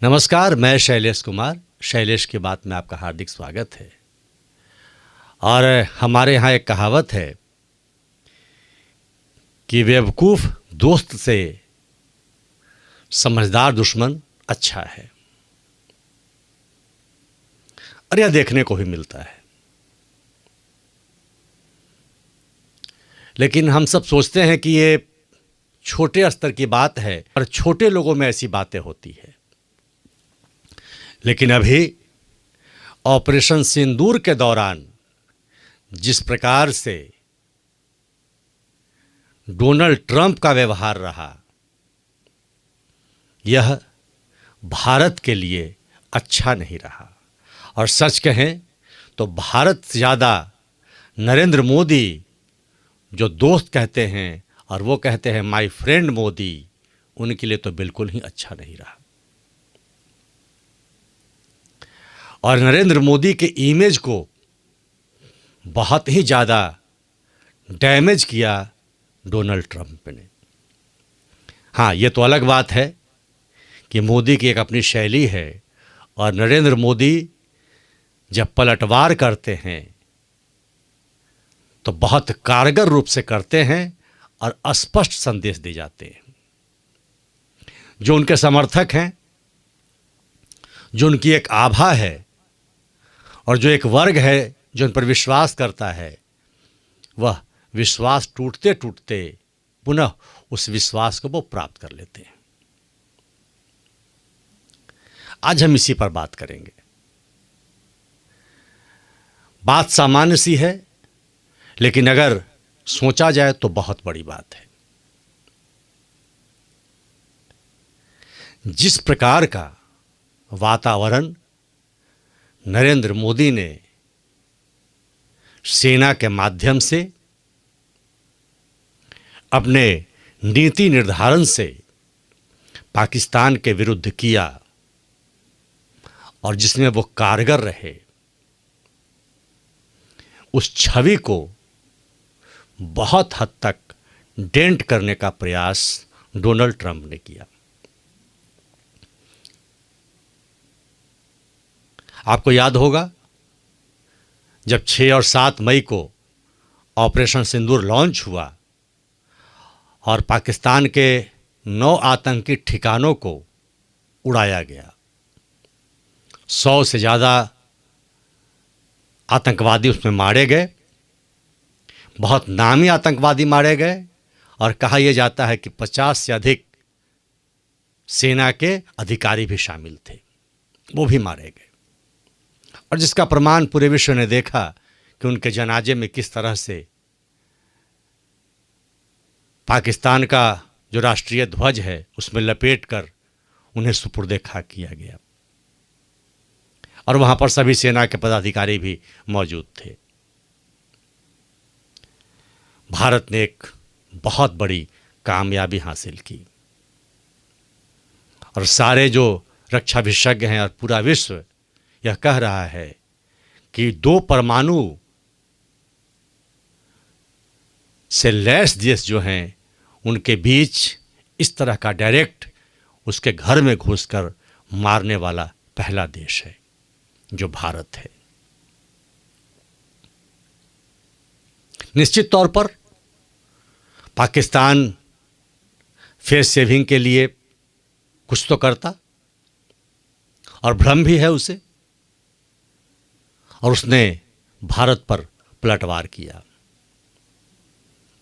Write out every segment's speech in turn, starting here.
नमस्कार, मैं शैलेश कुमार। शैलेश की बात में आपका हार्दिक स्वागत है। और हमारे यहाँ एक कहावत है कि बेवकूफ़ दोस्त से समझदार दुश्मन अच्छा है। और यह देखने को भी मिलता है। लेकिन हम सब सोचते हैं कि ये छोटे स्तर की बात है और छोटे लोगों में ऐसी बातें होती है। लेकिन अभी ऑपरेशन सिंदूर के दौरान जिस प्रकार से डोनाल्ड ट्रंप का व्यवहार रहा, यह भारत के लिए अच्छा नहीं रहा। और सच कहें तो भारत से ज़्यादा नरेंद्र मोदी, जो दोस्त कहते हैं और वो कहते हैं माय फ्रेंड मोदी, उनके लिए तो बिल्कुल ही अच्छा नहीं रहा। और नरेंद्र मोदी के इमेज को बहुत ही ज़्यादा डैमेज किया डोनाल्ड ट्रंप ने। हाँ, ये तो अलग बात है कि मोदी की एक अपनी शैली है और नरेंद्र मोदी जब पलटवार करते हैं तो बहुत कारगर रूप से करते हैं और स्पष्ट संदेश दे जाते हैं। जो उनके समर्थक हैं, जो उनकी एक आभा है और जो एक वर्ग है जो उन पर विश्वास करता है, वह विश्वास टूटते टूटते पुनः उस विश्वास को वो प्राप्त कर लेते हैं। आज हम इसी पर बात करेंगे। बात सामान्य सी है, लेकिन अगर सोचा जाए तो बहुत बड़ी बात है। जिस प्रकार का वातावरण नरेंद्र मोदी ने सेना के माध्यम से अपने नीति निर्धारण से पाकिस्तान के विरुद्ध किया और जिसमें वो कारगर रहे, उस छवि को बहुत हद तक डेंट करने का प्रयास डोनाल्ड ट्रंप ने किया। आपको याद होगा जब 6 और 7 मई को ऑपरेशन सिंदूर लॉन्च हुआ और पाकिस्तान के 9 आतंकी ठिकानों को उड़ाया गया। 100 से ज़्यादा आतंकवादी उसमें मारे गए, बहुत नामी आतंकवादी मारे गए और कहा यह जाता है कि 50 से अधिक सेना के अधिकारी भी शामिल थे, वो भी मारे गए। और जिसका प्रमाण पूरे विश्व ने देखा कि उनके जनाजे में किस तरह से पाकिस्तान का जो राष्ट्रीय ध्वज है उसमें लपेटकर उन्हें सुपुर्दे खाक किया गया। और वहां पर सभी सेना के पदाधिकारी भी मौजूद थे। भारत ने एक बहुत बड़ी कामयाबी हासिल की और सारे जो रक्षा विशेषज्ञ हैं और पूरा विश्व यह कह रहा है कि 2 परमाणु से लैस देश जो हैं उनके बीच इस तरह का डायरेक्ट उसके घर में घुसकर मारने वाला पहला देश है जो भारत है। निश्चित तौर पर पाकिस्तान फेस सेविंग के लिए कुछ तो करता और भ्रम भी है उसे, और उसने भारत पर पलटवार किया।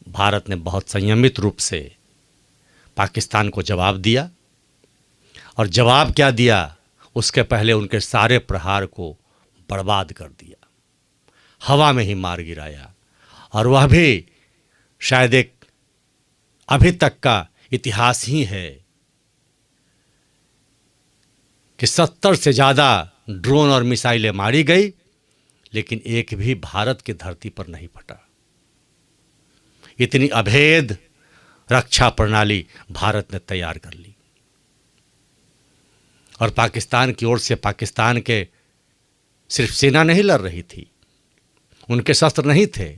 भारत ने बहुत संयमित रूप से पाकिस्तान को जवाब दिया और जवाब क्या दिया, उसके पहले उनके सारे प्रहार को बर्बाद कर दिया, हवा में ही मार गिराया। और वह भी शायद एक अभी तक का इतिहास ही है कि 70 से ज़्यादा ड्रोन और मिसाइलें मारी गई, लेकिन एक भी भारत की धरती पर नहीं फटा। इतनी अभेद रक्षा प्रणाली भारत ने तैयार कर ली। और पाकिस्तान की ओर से पाकिस्तान के सिर्फ सेना नहीं लड़ रही थी, उनके शस्त्र नहीं थे,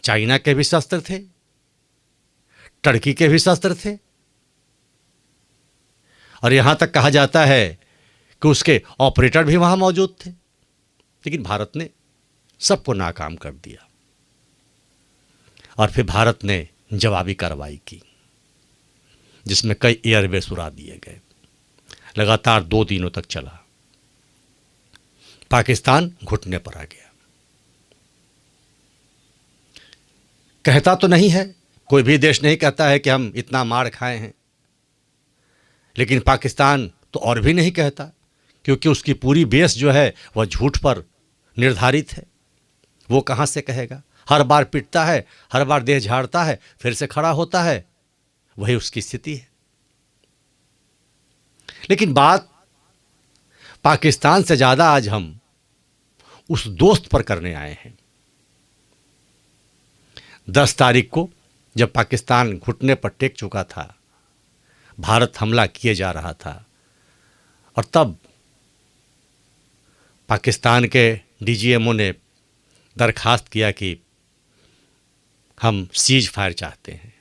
चाइना के भी शस्त्र थे, टर्की के भी शस्त्र थे। और यहाँ तक कहा जाता है कि उसके ऑपरेटर भी वहाँ मौजूद थे, लेकिन भारत ने सबको नाकाम कर दिया। और फिर भारत ने जवाबी कार्रवाई की, जिसमें कई एयरबेस उड़ा दिए गए। लगातार 2 दिनों तक चला। पाकिस्तान घुटने पर आ गया। कहता तो नहीं है, कोई भी देश नहीं कहता है कि हम इतना मार खाए हैं, लेकिन पाकिस्तान तो और भी नहीं कहता, क्योंकि उसकी पूरी बेस जो है वह झूठ पर निर्धारित है। वो कहाँ से कहेगा? हर बार पिटता है, हर बार देह झाड़ता है, फिर से खड़ा होता है, वही उसकी स्थिति है। लेकिन बात पाकिस्तान से ज़्यादा आज हम उस दोस्त पर करने आए हैं। 10 तारीख को जब पाकिस्तान घुटने पर टेक चुका था, भारत हमला किए जा रहा था, और तब पाकिस्तान के डीजीएमओ ने दरखास्त किया कि हम सीज फायर चाहते हैं।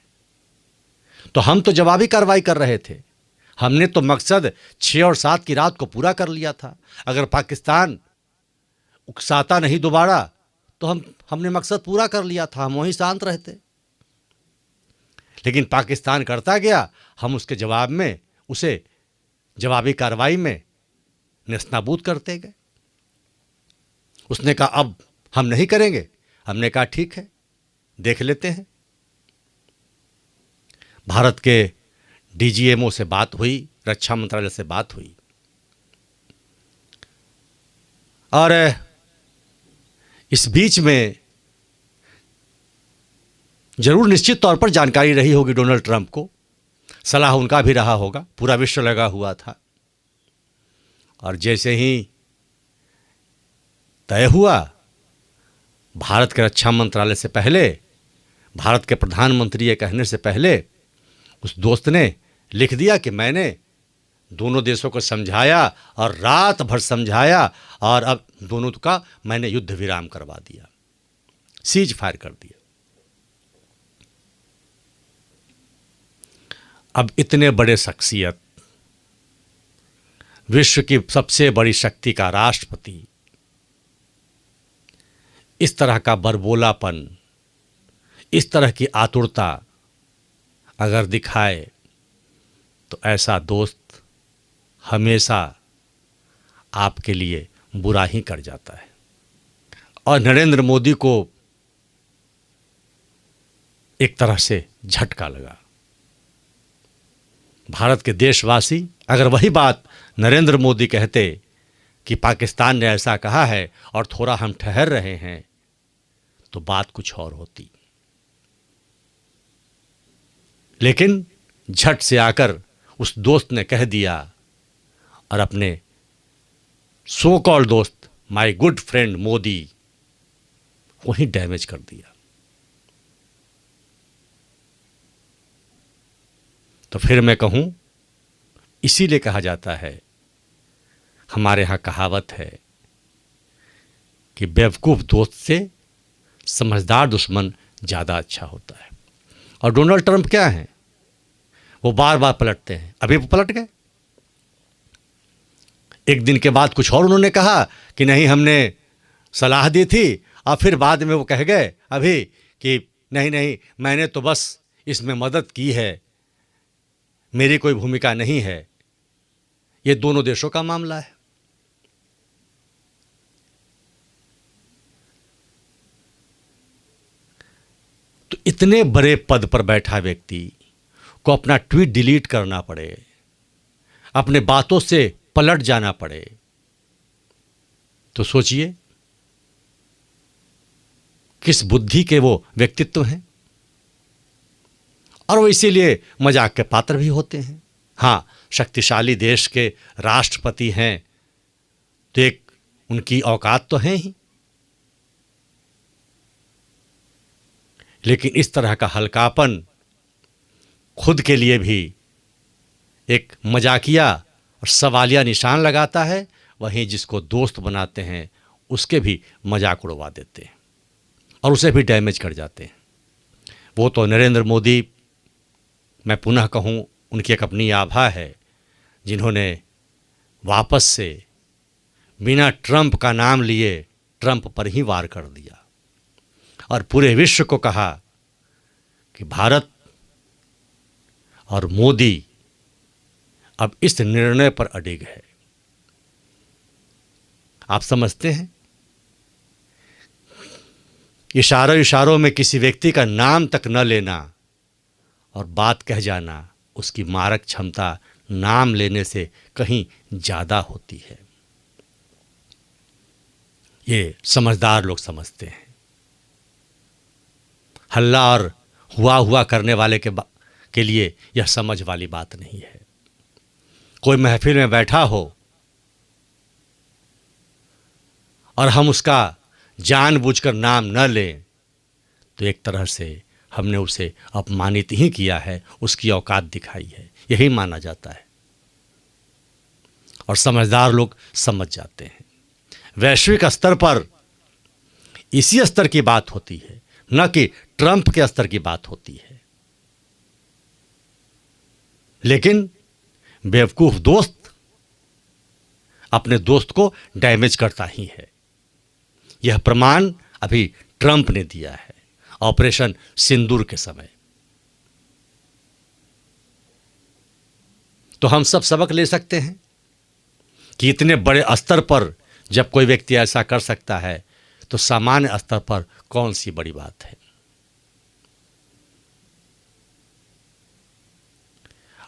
तो हम तो जवाबी कार्रवाई कर रहे थे। हमने तो मकसद 6 और 7 की रात को पूरा कर लिया था। अगर पाकिस्तान उकसाता नहीं दोबारा तो हमने मकसद पूरा कर लिया था, हम वहीं शांत रहते। लेकिन पाकिस्तान करता गया, हम उसके जवाब में उसे जवाबी कार्रवाई में नेस्तनाबूद करते गए। उसने कहा अब हम नहीं करेंगे। हमने कहा ठीक है, देख लेते हैं। भारत के डीजीएमओ से बात हुई, रक्षा मंत्रालय से बात हुई, और इस बीच में जरूर निश्चित तौर पर जानकारी रही होगी डोनाल्ड ट्रंप को, सलाह उनका भी रहा होगा। पूरा विश्व लगा हुआ था। और जैसे ही तय हुआ, भारत के रक्षा मंत्रालय से पहले, भारत के प्रधानमंत्री ये कहने से पहले, उस दोस्त ने लिख दिया कि मैंने दोनों देशों को समझाया और रात भर समझाया, और अब दोनों का मैंने युद्ध विराम करवा दिया, सीज फायर कर दिया। अब इतने बड़े शख्सियत, विश्व की सबसे बड़ी शक्ति का राष्ट्रपति, इस तरह का बरबोलापन, इस तरह की आतुरता अगर दिखाए, तो ऐसा दोस्त हमेशा आपके लिए बुरा ही कर जाता है। और नरेंद्र मोदी को एक तरह से झटका लगा। भारत के देशवासी अगर वही बात नरेंद्र मोदी कहते कि पाकिस्तान ने ऐसा कहा है और थोड़ा हम ठहर रहे हैं, तो बात कुछ और होती। लेकिन झट से आकर उस दोस्त ने कह दिया, और अपने सो कॉल्ड दोस्त, माय गुड फ्रेंड मोदी, वही डैमेज कर दिया। तो फिर मैं कहूं, इसीलिए कहा जाता है, हमारे यहां कहावत है कि बेवकूफ दोस्त से समझदार दुश्मन ज़्यादा अच्छा होता है। और डोनाल्ड ट्रंप क्या हैं? वो बार बार पलटते हैं। अभी वो पलट गए। एक दिन के बाद कुछ और उन्होंने कहा कि नहीं, हमने सलाह दी थी, और फिर बाद में वो कह गए अभी कि नहीं नहीं, मैंने तो बस इसमें मदद की है, मेरी कोई भूमिका नहीं है। ये दोनों देशों का मामला है। तो इतने बड़े पद पर बैठा व्यक्ति को अपना ट्वीट डिलीट करना पड़े, अपने बातों से पलट जाना पड़े, तो सोचिए किस बुद्धि के वो व्यक्तित्व हैं। और वो इसीलिए मजाक के पात्र भी होते हैं। हाँ, शक्तिशाली देश के राष्ट्रपति हैं तो एक उनकी औकात तो है ही, लेकिन इस तरह का हल्कापन खुद के लिए भी एक मजाकिया और सवालिया निशान लगाता है। वहीं जिसको दोस्त बनाते हैं उसके भी मजाक उड़वा देते हैं और उसे भी डैमेज कर जाते हैं। वो तो नरेंद्र मोदी, मैं पुनः कहूँ, उनकी एक अपनी आभा है, जिन्होंने वापस से बिना ट्रंप का नाम लिए ट्रंप पर ही वार कर दिया और पूरे विश्व को कहा कि भारत और मोदी अब इस निर्णय पर अडिग है। आप समझते हैं, इशारों में किसी व्यक्ति का नाम तक न लेना और बात कह जाना, उसकी मारक क्षमता नाम लेने से कहीं ज़्यादा होती है। ये समझदार लोग समझते हैं। हल्ला और हुआ करने वाले के लिए यह समझ वाली बात नहीं है। कोई महफिल में बैठा हो और हम उसका जानबूझकर नाम न लें तो एक तरह से हमने उसे अपमानित ही किया है, उसकी औकात दिखाई है, यही माना जाता है। और समझदार लोग समझ जाते हैं। वैश्विक स्तर पर इसी स्तर की बात होती है, न कि ट्रंप के स्तर की बात होती है। लेकिन बेवकूफ दोस्त अपने दोस्त को डैमेज करता ही है। यह प्रमाण अभी ट्रंप ने दिया है ऑपरेशन सिंदूर के समय। तो हम सब सबक ले सकते हैं कि इतने बड़े स्तर पर जब कोई व्यक्ति ऐसा कर सकता है तो सामान्य स्तर पर कौन सी बड़ी बात है।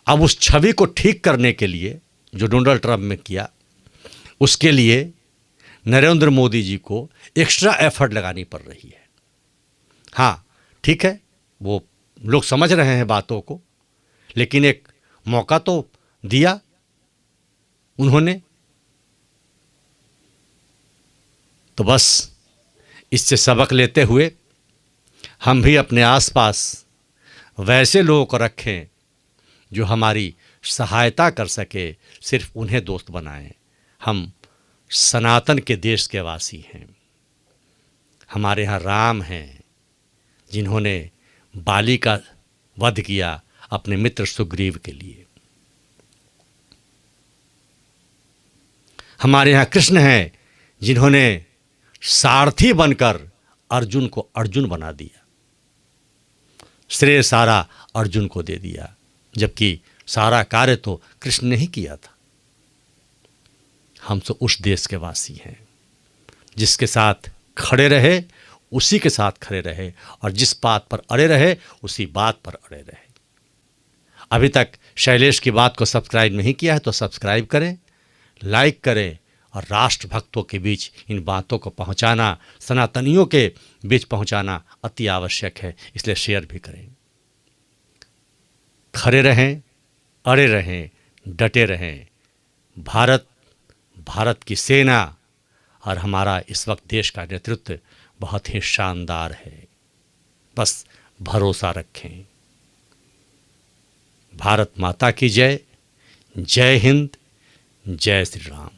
अब उस छवि को ठीक करने के लिए जो डोनाल्ड ट्रंप ने किया, उसके लिए नरेंद्र मोदी जी को एक्स्ट्रा एफर्ट लगानी पड़ रही है। हाँ ठीक है, वो लोग समझ रहे हैं बातों को, लेकिन एक मौका तो दिया उन्होंने। तो बस इससे सबक लेते हुए हम भी अपने आसपास वैसे लोगों को रखें जो हमारी सहायता कर सके, सिर्फ उन्हें दोस्त बनाएं। हम सनातन के देश के वासी हैं। हमारे यहाँ राम हैं जिन्होंने बाली का वध किया अपने मित्र सुग्रीव के लिए। हमारे यहाँ कृष्ण हैं जिन्होंने सारथी बनकर अर्जुन को अर्जुन बना दिया। श्रेय सारा अर्जुन को दे दिया, जबकि सारा कार्य तो कृष्ण ने ही किया था। हम तो उस देश के वासी हैं जिसके साथ खड़े रहे उसी के साथ खड़े रहे, और जिस बात पर अड़े रहे उसी बात पर अड़े रहे। अभी तक शैलेश की बात को सब्सक्राइब नहीं किया है तो सब्सक्राइब करें, लाइक करें, और राष्ट्रभक्तों के बीच इन बातों को पहुंचाना, सनातनियों के बीच पहुंचाना अति आवश्यक है, इसलिए शेयर भी करें। खड़े रहें, अड़े रहें, डटे रहें। भारत की सेना और हमारा इस वक्त देश का नेतृत्व बहुत ही शानदार है। बस भरोसा रखें। भारत माता की जय। जय हिंद, जय श्री राम।